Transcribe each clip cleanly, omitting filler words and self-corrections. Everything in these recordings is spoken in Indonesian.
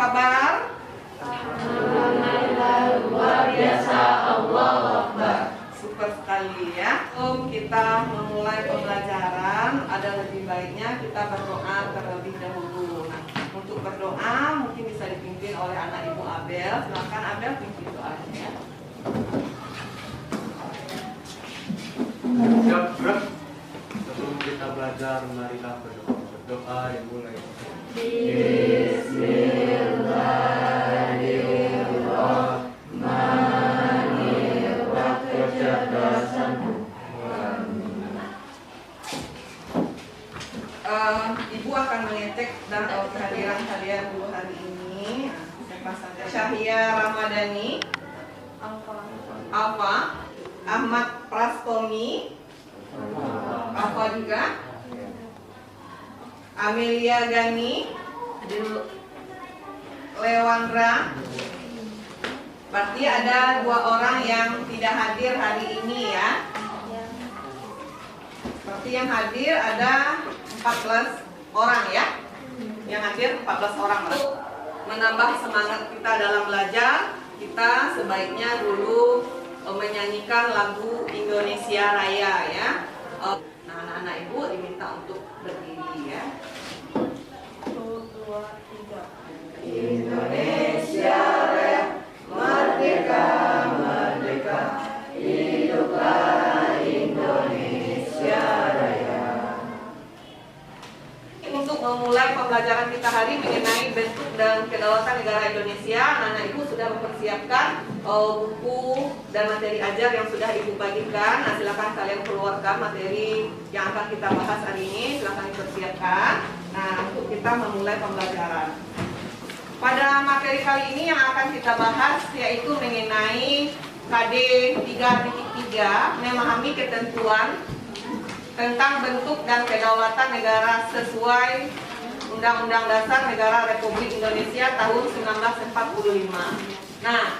kabar? Alhamdulillah, luar biasa. Allahu Akbar. Super sekali ya. Sebelum kita memulai pembelajaran, ada lebih baiknya kita berdoa terlebih dahulu. Nah, untuk berdoa mungkin bisa dipimpin oleh anak Ibu Abel. Silakan Abel pimpin doanya ya. Siap, gerak. Sebelum kita belajar, marilah berdoa. Berdoa dimulai. Ibu akan mengecek dan kehadiran kalian dulu hari ini. Siapa saja? Syahia Ramadhani, Alfa, Ahmad Prastomi, Alfa juga, Amelia Gani, Lewandra. Berarti ada 2 orang yang tidak hadir hari ini ya. Berarti yang hadir ada 14 orang ya. Yang hadir 14 orang. Untuk menambah semangat kita dalam belajar, kita sebaiknya dulu menyanyikan lagu Indonesia Raya ya. Nah, anak-anak Ibu diminta untuk berdiri ya. 1, 2, 3. Indonesia Raya, merdeka, merdeka, hiduplah Indonesia Raya. Untuk memulai pembelajaran kita hari mengenai bentuk dan kedaulatan negara Indonesia, anak-anak Ibu sudah mempersiapkan buku dan materi ajar yang sudah Ibu bagikan. Nah, silakan kalian keluarkan materi yang akan kita bahas hari ini. Silakan dipersiapkan. Nah, untuk kita memulai pembelajaran. Pada materi kali ini yang akan kita bahas yaitu mengenai KD 3.3, memahami ketentuan tentang bentuk dan kedaulatan negara sesuai Undang-Undang Dasar Negara Republik Indonesia tahun 1945. Nah,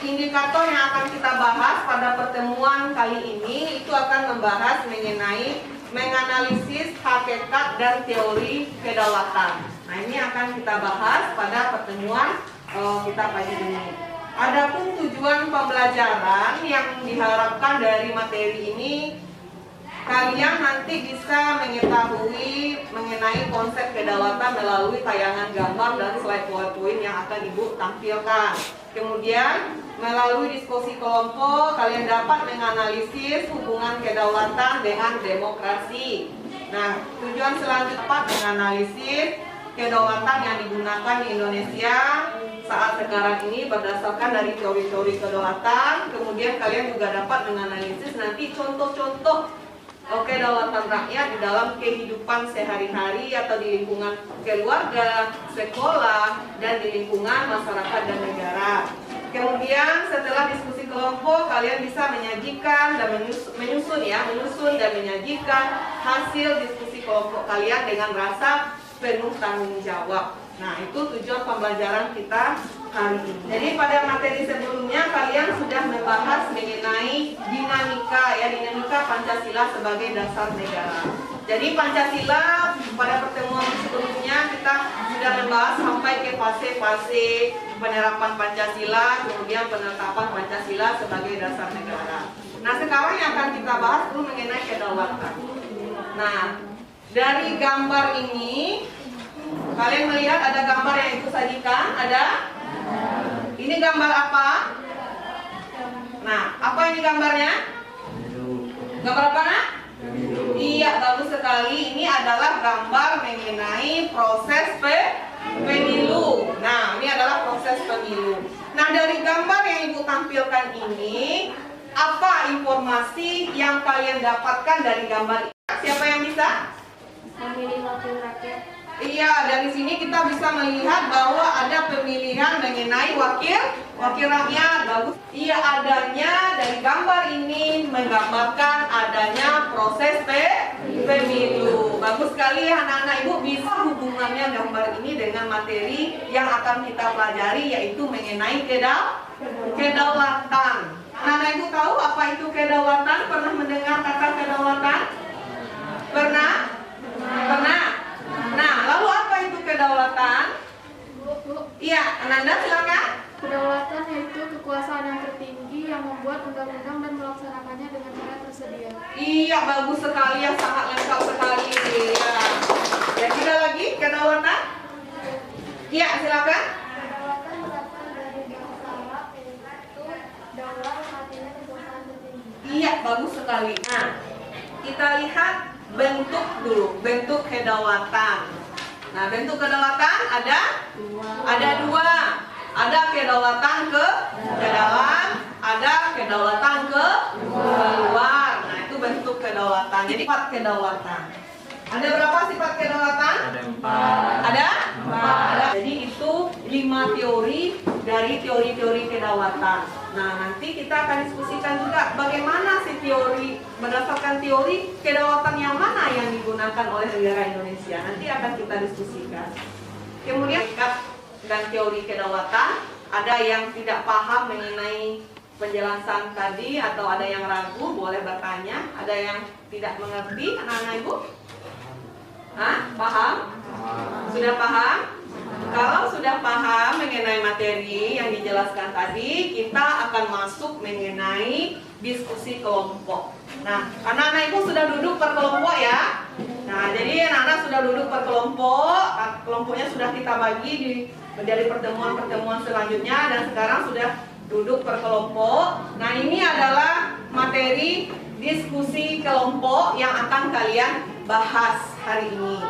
indikator yang akan kita bahas pada pertemuan kali ini itu akan membahas mengenai menganalisis hakikat dan teori kedaulatan. Nah, ini akan kita bahas pada pertemuan kita pagi ini. Adapun tujuan pembelajaran yang diharapkan dari materi ini, kalian nanti bisa mengetahui mengenai konsep kedaulatan melalui tayangan gambar dan slide PowerPoint yang akan Ibu tampilkan. Kemudian melalui diskusi kelompok kalian dapat menganalisis hubungan kedaulatan dengan demokrasi. Nah, tujuan selanjutnya dapat menganalisis kedaulatan yang digunakan di Indonesia saat sekarang ini berdasarkan dari teori-teori kedaulatan. Kemudian kalian juga dapat menganalisis nanti contoh-contoh kedaulatan rakyat di dalam kehidupan sehari-hari atau di lingkungan keluarga, sekolah, dan di lingkungan masyarakat dan negara. Kemudian setelah diskusi kelompok kalian bisa menyajikan dan menyusun dan menyajikan hasil diskusi kelompok kalian dengan rasa penuh tanggung jawab. Nah, itu tujuan pembelajaran kita hari ini. Jadi pada materi sebelumnya kalian sudah membahas mengenai dinamika Pancasila sebagai dasar negara. Jadi Pancasila pada pertemuan sebelumnya kita sudah membahas sampai ke fase-fase penerapan Pancasila, kemudian penetapan Pancasila sebagai dasar negara. Nah, sekarang yang akan kita bahas dulu mengenai kedaulatan. Nah, dari gambar ini kalian melihat ada gambar yang Ibu sajikan, ada? Ini gambar apa? Nah, apa ini gambarnya? Gambar apa, Nak? Iya, bagus sekali. Ini adalah gambar mengenai proses pemilu. Nah, ini adalah proses pemilu. Nah, dari gambar yang Ibu tampilkan ini, apa informasi yang kalian dapatkan dari gambar ini? Siapa yang bisa? Memilih wakil rakyat. Iya, dari sini kita bisa melihat bahwa ada pemilihan mengenai wakil rakyat. Bagus. Iya, adanya dari gambar ini menggambarkan adanya proses pemilu. Bagus sekali anak-anak Ibu, bisa hubungannya gambar ini dengan materi yang akan kita pelajari yaitu mengenai kedaulatan. Anak-anak Ibu tahu apa itu kedaulatan? Pernah mendengar kata kedaulatan? Pernah? Pernah? Nah, lalu apa itu kedaulatan? Iya, Ananda silakan. Kedaulatan yaitu kekuasaan yang tertinggi yang membuat undang-undang dan melaksanakannya dengan cara tersedia. Iya, bagus sekali, yang sangat lengkap sekali. Ya. Yang ketiga lagi, kedaulatan. Iya, silakan. Kedaulatan berasal dari bahasa Arab yaitu daulah yang artinya kekuasaan tertinggi. Iya, bagus sekali. Nah, kita lihat bentuk dulu, bentuk kedaulatan. Nah, bentuk kedaulatan ada dua. Ada kedaulatan ke dalam, ada kedaulatan ke luar. Nah, itu bentuk kedaulatan. Jadi sifat kedaulatan. Ada berapa sifat kedaulatan? Ada 4. Ada? 4. Jadi itu 5 teori dari teori-teori kedaulatan. Nah, nanti kita akan diskusikan juga bagaimana sih teori, berdasarkan teori kedaulatan yang mana yang digunakan oleh negara Indonesia. Nanti akan kita diskusikan. Kemudian dan teori kedaulatan, ada yang tidak paham mengenai penjelasan tadi atau ada yang ragu, boleh bertanya. Ada yang tidak mengerti, anak-anak ibu? Hah? Paham? Sudah paham? Kalau sudah paham mengenai materi yang dijelaskan tadi, kita akan masuk mengenai diskusi kelompok. Nah, anak-anak ibu sudah duduk per kelompok ya. Nah, jadi anak-anak sudah duduk per kelompok, kelompoknya sudah kita bagi dari pertemuan-pertemuan selanjutnya, dan sekarang sudah duduk per kelompok. Nah, ini adalah materi diskusi kelompok yang akan kalian bahas hari ini.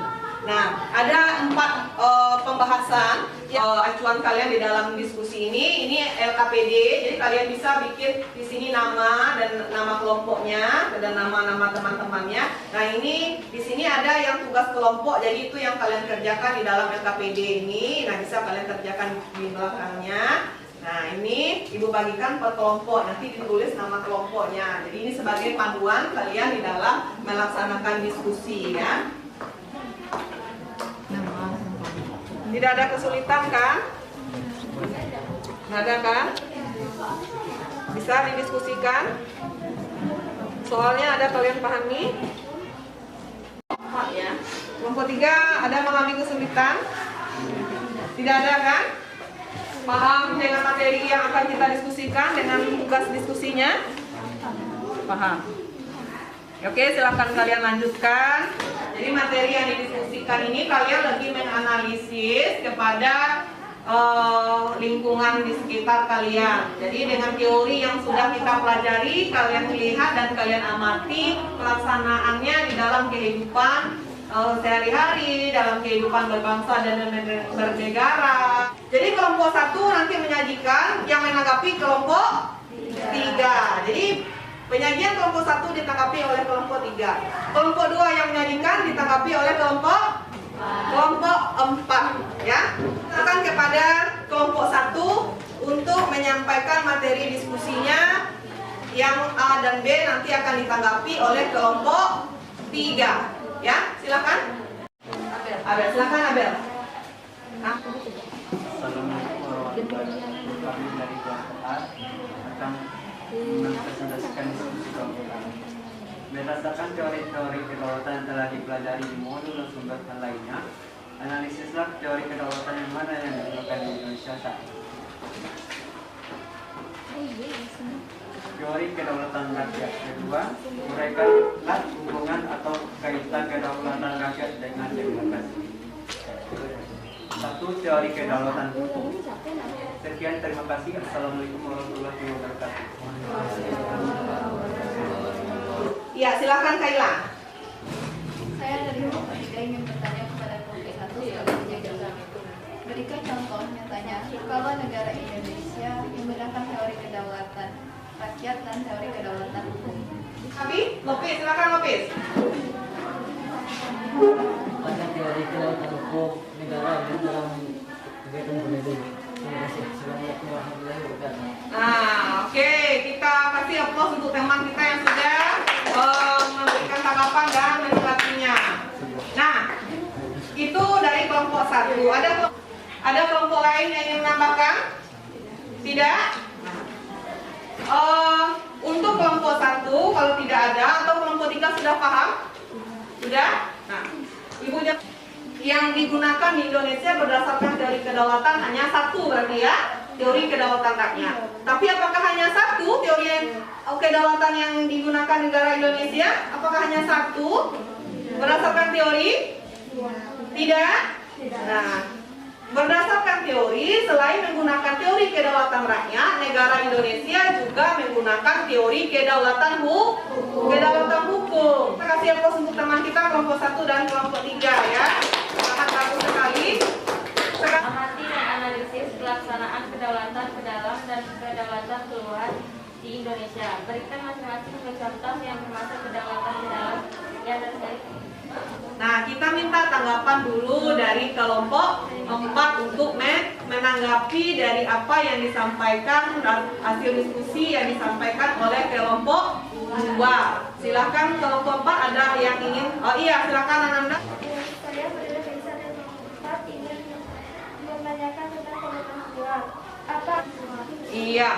Nah, ada 4 pembahasan acuan kalian di dalam diskusi ini. Ini LKPD, jadi kalian bisa bikin di sini nama dan nama kelompoknya dan nama-nama teman-temannya. Nah, ini di sini ada yang tugas kelompok, jadi itu yang kalian kerjakan di dalam LKPD ini. Nah, bisa kalian kerjakan di belakangnya. Nah, ini ibu bagikan per kelompok, nanti ditulis nama kelompoknya. Jadi ini sebagai panduan kalian di dalam melaksanakan diskusi ya. Tidak ada kesulitan kan? Nggak ada kan? Bisa didiskusikan? Soalnya ada kalian pahami? Ya. Kelompok 3 ada mengalami kesulitan? Tidak ada kan? Paham dengan materi yang akan kita diskusikan dengan tugas diskusinya? Paham? Oke, silakan kalian lanjutkan. Jadi materi yang didiskusikan ini kalian lagi menganalisis kepada lingkungan di sekitar kalian. Jadi dengan teori yang sudah kita pelajari, kalian lihat dan kalian amati pelaksanaannya di dalam kehidupan sehari-hari, dalam kehidupan berbangsa dan bernegara. Jadi kelompok 1 nanti menyajikan, yang menanggapi kelompok 3. Jadi penyajian kelompok 1 ditanggapi oleh kelompok 3. Kelompok 2 yang menyajikan ditanggapi oleh kelompok 4 ya. Akan kepada kelompok 1 untuk menyampaikan materi diskusinya, yang A dan B nanti akan ditanggapi oleh kelompok 3 ya. Silakan. Abel, silakan Abel. Assalamualaikum warahmatullahi wabarakatuh. Kami dari kelompok A akan mempresentasikan diskusi kelompok kami. Berdasarkan teori-teori kedaulatan yang telah dipelajari di modul dan sumber lainnya, analisislah teori kedaulatan yang mana yang digunakan di Indonesia saat ini. Teori kedaulatan rakyat. Kedua, uraikanlah hubungan atau kaitan kedaulatan rakyat dengan demokrasi. 1. Teori kedaulatan hukum. Sekian, terima kasih. Assalamualaikum warahmatullahi wabarakatuh. Ya, silakan Kaila. Saya dari kelompok 3 ingin bertanya kepada kelompok 1 sebagai penjaga. Berikan contoh nyatanya kalau negara Indonesia menggunakan teori kedaulatan rakyat dan teori kedaulatan hukum. Abi, Lopis, silakan Lopis. Pada teori kedaulatan hukum negara dan dalam kegiatan pemilu. Terima kasih. Assalamualaikum warahmatullahi wabarakatuh. Nah, oke, kita kasih aplaus untuk teman kita yang sudah memberikan tanggapan dan menanggapinya. Nah, itu dari kelompok 1. Ada kelompok lain yang ingin menambahkan? Tidak? Untuk kelompok 1 kalau tidak ada, atau kelompok 3 sudah paham? Sudah? Nah, ibu yang digunakan di Indonesia berdasarkan teori kedaulatan hanya satu berarti ya, teori kedaulatan rakyat. Tapi apakah hanya satu teori kedaulatan yang digunakan negara Indonesia? Apakah hanya satu berdasarkan teori? Tidak. Nah, berdasarkan teori, selain menggunakan teori kedaulatan rakyat, negara Indonesia juga menggunakan teori kedaulatan hukum. Kita kasih aplaus untuk teman kita kelompok 1 dan kelompok 3 ya. Sangat bagus sekali. Amati dan analisis pelaksanaan kedaulatan ke dalam dan kedaulatan keluar di Indonesia. Berikan masing-masing contoh yang termasuk kedaulatan ke dalam yang terkait. Nah, kita minta tanggapan dulu dari kelompok 4 untuk menanggapi dari apa yang disampaikan dan hasil diskusi yang disampaikan oleh kelompok 2. Silakan kelompok 4 ada yang ingin. Oh iya, silakan Ananda. Saya berada di sana tempat ingin menanyakan tentang kedaulatan keluar. Apa? Iya,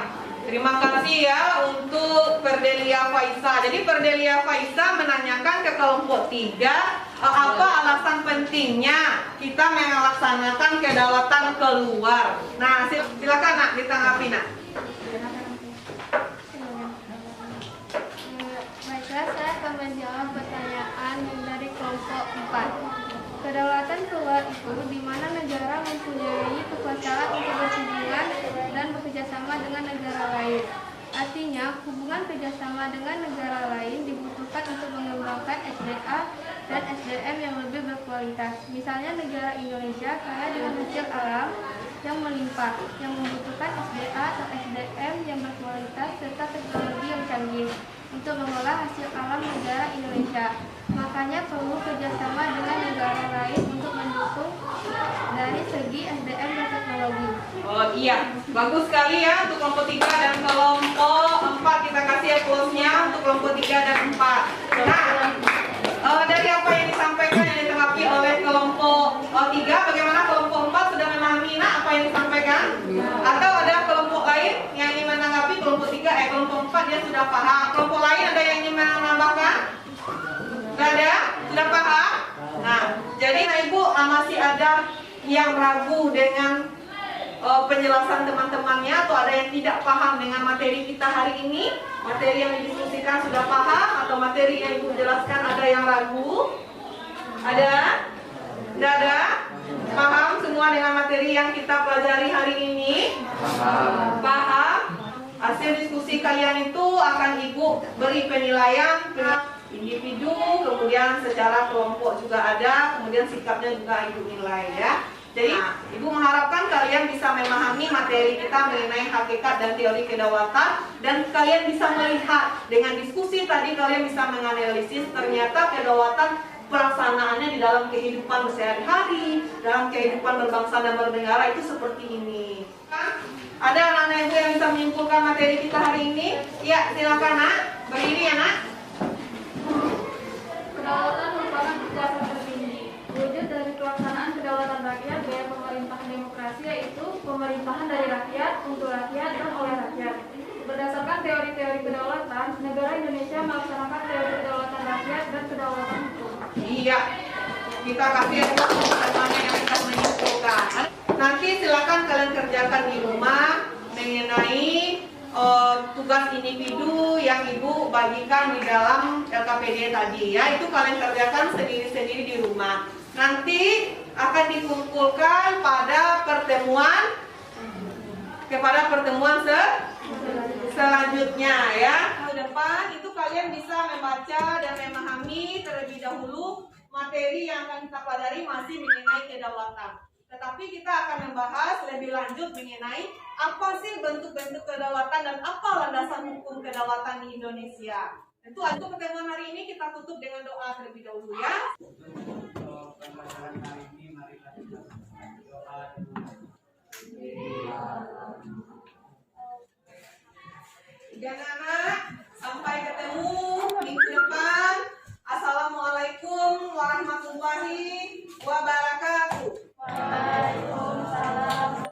terima kasih ya untuk Perdelia Faisa. Jadi Perdelia Faisa menanyakan ke kelompok 3 apa alasan pentingnya kita melaksanakan kedaulatan keluar. Nah, silakan nak ditanggapi nak. Baiklah, saya akan menjawab pertanyaan yang dari kelompok 4. Kedaulatan keluar itu di mana negara mempunyai kekuasaan untuk berhubungan dan bekerjasama dengan negara lain. Artinya, hubungan kerjasama dengan negara lain dibutuhkan untuk mengembangkan SDA dan SDM yang lebih berkualitas. Misalnya negara Indonesia kaya dengan hasil alam yang melimpah, yang membutuhkan SDA atau SDM yang berkualitas serta teknologi yang canggih untuk mengolah hasil alam negara Indonesia. Makanya perlu kerjasama dengan negara lain untuk mendukung dari segi SDM dan teknologi. Oh iya, bagus sekali ya untuk kelompok 3 dan kelompok 4. Kita kasih aplausnya untuk kelompok 3 dan 4. Nah, dari apa yang disampaikan yang ditanggapi oleh kelompok 3, bagaimana kelompok 4 sudah memahami apa yang disampaikan? Atau ada kelompok lain yang ingin menanggapi kelompok 3? Kelompok 4 dia sudah paham. Kelompok lain ada yang ingin menambahkan? Tidak ada? Sudah paham? Nah, jadi Ibu masih ada yang ragu dengan penjelasan teman-temannya atau ada yang tidak paham dengan materi kita hari ini? Materi yang didiskusikan sudah paham atau materi yang Ibu jelaskan ada yang ragu? Ada? Tidak ada? Paham semua dengan materi yang kita pelajari hari ini? Paham? Hasil diskusi kalian itu akan Ibu beri penilaian ke individu, kemudian secara kelompok juga ada, kemudian sikapnya juga Ibu nilai ya. Jadi, Ibu mengharapkan kalian bisa memahami materi kita mengenai hakikat dan teori kedaulatan, dan kalian bisa melihat dengan diskusi tadi kalian bisa menganalisis ternyata kedaulatan pelaksanaannya di dalam kehidupan sehari-hari, dalam kehidupan berbangsa dan bernegara itu seperti ini. Ada anak-anak Ibu yang bisa menyimpulkan materi kita hari ini? Ya, silakan nak, berdiri ya nak. Kedaulatan merupakan kekuasaan tertinggi. Wujud dari pelaksanaan kedaulatan rakyat gaya pemerintahan demokrasi yaitu pemerintahan dari rakyat, untuk rakyat, dan oleh rakyat. Berdasarkan teori-teori kedaulatan, negara Indonesia melaksanakan teori kedaulatan rakyat dan kedaulatan hukum. Iya, kita kasih teman-teman yang sudah menyimpulkan. Nanti silakan kalian kerjakan di rumah mengenai tugas individu yang Ibu bagikan di dalam LKPD tadi ya. Itu kalian kerjakan sendiri-sendiri di rumah. Nanti akan dikumpulkan pada pertemuan selanjutnya ya. Ke depan itu kalian bisa membaca dan memahami terlebih dahulu materi yang akan kita pelajari masih mengenai kedaulatan. Tetapi kita akan membahas lebih lanjut mengenai apa sih bentuk-bentuk kedaulatan dan apa landasan hukum kedaulatan di Indonesia. Tentu untuk pertemuan hari ini kita tutup dengan doa terlebih dahulu ya. Pembelajaran hari ini marilah kita berdoa dulu. Dan anak, sampai ketemu minggu depan. Assalamualaikum warahmatullahi wabarakatuh.